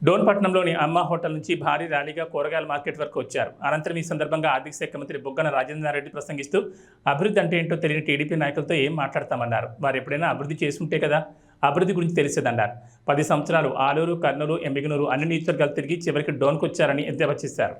డోన్పట్నంలోని అమ్మ హోటల్ నుంచి భారీ ర్యాలీగా కూరగాయల మార్కెట్ వరకు వచ్చారు. అనంతరం ఈ సందర్భంగా ఆర్థిక శాఖ మంత్రి బుగ్గన రాజేంద్రారెడ్డి ప్రసంగిస్తూ అభివృద్ధి అంటే ఏంటో తెలియని టీడీపీ నాయకులతో ఏం మాట్లాడతామన్నారు. వారు ఎప్పుడైనా అభివృద్ధి చేసుంటే కదా అభివృద్ధి గురించి తెలిసేదన్నారు. 10 సంవత్సరాలు ఆలూరు, కర్నూలు, ఎమ్మిగనూరు అన్ని నియోజకవర్గాలు తిరిగి చివరికి డోన్కు వచ్చారని ఎద్దేవా చేశారు.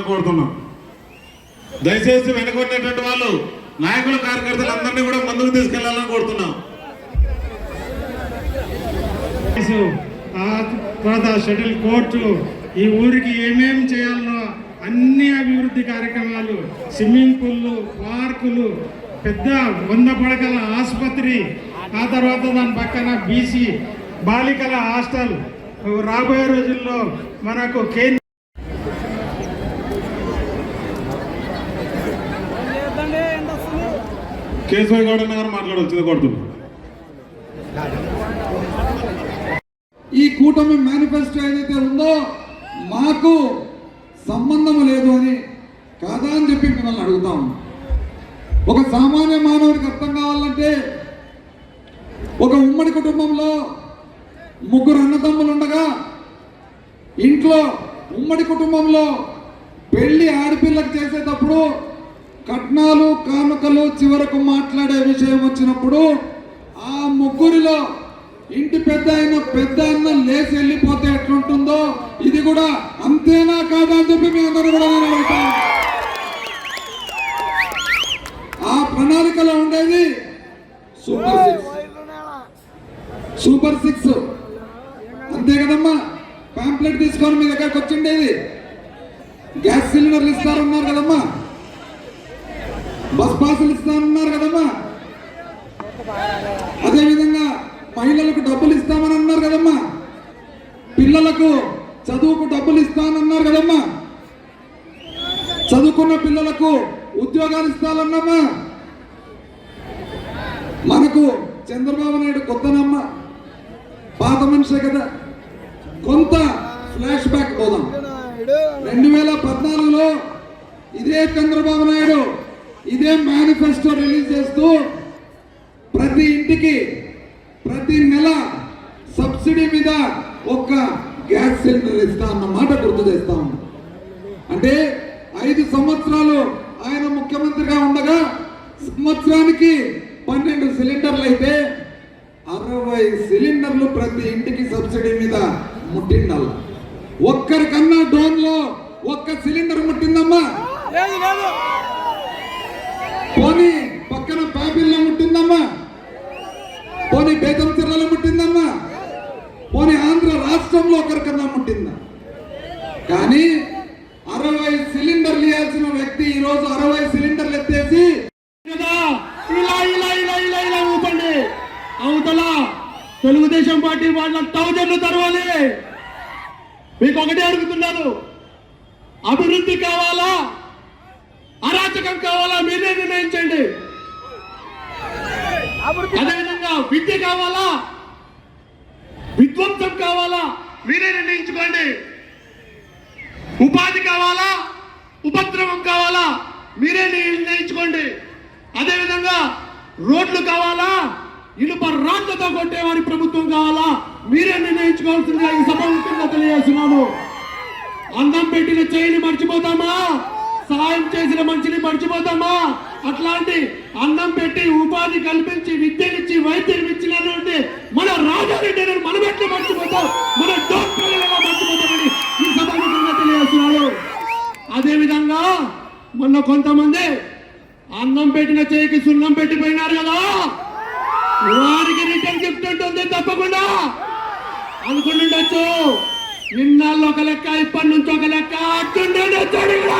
కోరుతున్నాం. దయచేసి వెనుకొన్నటువంటి వాళ్ళు నాయకులు, కార్యకర్తలు అందరినీ కూడా ముందుకు తీసుకెళ్లాలని కోరుతున్నాం. తర్వాత షటిల్ కోర్టు, ఈ ఊరికి ఏమేం చేయాలనో అన్ని అభివృద్ధి కార్యక్రమాలు, స్విమ్మింగ్ పూల్లు, పార్కులు, పెద్ద 100 పడకల ఆసుపత్రి, ఆ తర్వాత దాని పక్కన బీసీ బాలికల హాస్టల్, రాబోయే రోజుల్లో మనకు కేశవ గౌడ గారు మాట్లాడవచ్చు కోరుతున్నాం. ఈ కూటమి మేనిఫెస్టో ఏదైతే ఉందో మాకు సంబంధం లేదు అని కాదా అని చెప్పి మిమ్మల్ని అడుగుతా ఉన్నాం. ఒక సామాన్య మానవుడికి అర్థం కావాలంటే, ఒక ఉమ్మడి కుటుంబంలో 3 అన్నదమ్ములు ఉండగా ఇంట్లో ఉమ్మడి కుటుంబంలో పెళ్లి ఆడపిల్లకు చేసేటప్పుడు కట్నాలు, కానుకలు చివరకు మాట్లాడే విషయం వచ్చినప్పుడు ఆ 3లో ఇంటి పెద్ద అన్న లేచి వెళ్ళిపోతే ఎట్లుంటుందో ఇది కూడా అంతేనా కాదా అని చెప్పి మీ అందరూ కూడా నేను అడుగుతాను. ఆ ప్రణాళికలో ఉండేది సూపర్ సిక్స్ అంతే కదమ్మా. పాంప్లెట్ తీసుకొని మీ దగ్గరకు వచ్చిండేది. గ్యాస్ సిలిండర్లు ఇస్తారన్నారు కదమ్మా, బస్ పాసులు ఇస్తానన్నారు కదమ్మా, అదేవిధంగా మహిళలకు డబ్బులు ఇస్తామని అన్నారు కదమ్మా, పిల్లలకు చదువుకు డబ్బులు ఇస్తానన్నారు కదమ్మా, చదువుకున్న పిల్లలకు ఉద్యోగాలు ఇస్తానన్నామా. మనకు చంద్రబాబు నాయుడు కొత్తనమ్మ, పాత మనిషే కదా. కొంత ఫ్లాష్ బ్యాక్ పోదాం. 2014లో ఇదే చంద్రబాబు నాయుడు ఇదే మేనిఫెస్టో రిలీజ్ చేస్తూ ప్రతి ఇంటికి ప్రతి నెల సబ్సిడీ మీద ఒక గ్యాస్ సిలిండర్ ఇస్తా అన్న మాట గుర్తు చేస్తా ఉన్నాం. అంటే 5 సంవత్సరాలు ఆయన ముఖ్యమంత్రిగా ఉండగా సంవత్సరానికి 12 సిలిండర్లు అయితే 60 సిలిండర్లు ప్రతి ఇంటికి సబ్సిడీ మీద ముట్టిండాల. ఒక్కరికన్నా డ్రోన్ లో ఒక్క సిలిండర్ ముట్టిందమ్మా? పోనీ పక్కన పాపిల్లో ముట్టిందమ్మా? పోనీ బేతంచెర్లలో ముట్టిందమ్మా? పోనీ ఆంధ్ర రాష్ట్రంలో ఒకరికన్నా ముట్టిందా? కానీ 60 సిలిండర్లు ఇవ్వాల్సిన వ్యక్తి ఈ రోజు 60 సిలిండర్లు ఎత్తేసి కదా ఇలా ఇలా ఇలా ఇలా ఇలా ఊపండి. అవతల తెలుగుదేశం పార్టీ వాళ్ళ 1000 తరవాలి. మీకు ఒకటే అడుగుతున్నాను, అభివృద్ధి కావాలా అరాచకం కావాలా మీరే నిర్ణయించండి. అదేవిధంగా విద్య కావాలా విధ్వంసం కావాలా మీరే నిర్ణయించుకోండి. ఉపాధి కావాలా ఉపద్రవం కావాలా మీరే నిర్ణయించుకోండి. అదేవిధంగా రోడ్లు కావాలా ఇనుప రాళ్లతో కొట్టేవారి ప్రభుత్వం కావాలా మీరే నిర్ణయించుకోవాల్సిందిగా ఈ సభ తెలియజేస్తున్నాను. అన్నం పెట్టిన చేయిని మర్చిపోతామా? సహాయం చేసిన మనిషిని మర్చిపోతామా? అట్లాంటి అన్నం పెట్టి ఉపాధి కల్పించి విద్యనిచ్చి వైద్యం ఇచ్చినటువంటి మన రాజారెడ్డి మనం ఎట్లా మర్చిపోతాం? మన డాక్టర్లు ఎలా మర్చిపోతామని ఈ సభ తెలియజేస్తున్నాడు. అదేవిధంగా మొన్న కొంతమంది అన్నం పెట్టిన చేయికి సున్నం పెట్టిపోయినారు కదా, వారికి రిటర్న్ గిఫ్ట్ ఉంటుంది తప్పకుండా అనుకుంటుండొచ్చు. నిన్నాళ్ళు ఒక లెక్క ఇప్పటి నుంచి ఒక లెక్క అట్టుండొచ్చాడు. ఇక్కడ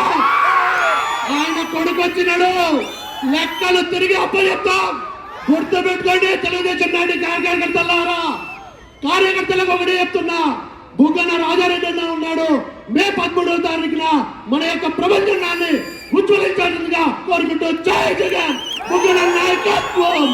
ఆయన కొడుకు వచ్చినాడు, లెక్కలు తిరిగి అప్పచెప్తాం. గుర్తు పెట్టుకోండి తెలుగుదేశం నాటి కార్యకర్తలారా, కార్యకర్తలకు ఒకటి చెప్తున్నా, బుగ్గన రాజారెడ్డి అన్న ఉన్నాడు. మే 13వ తారీఖున మన యొక్క ప్రపంచాన్ని ఉజ్వలించాల్సిందిగా కోరుకుంటూ జై జగన్, బుగ్గన నాయకత్వం.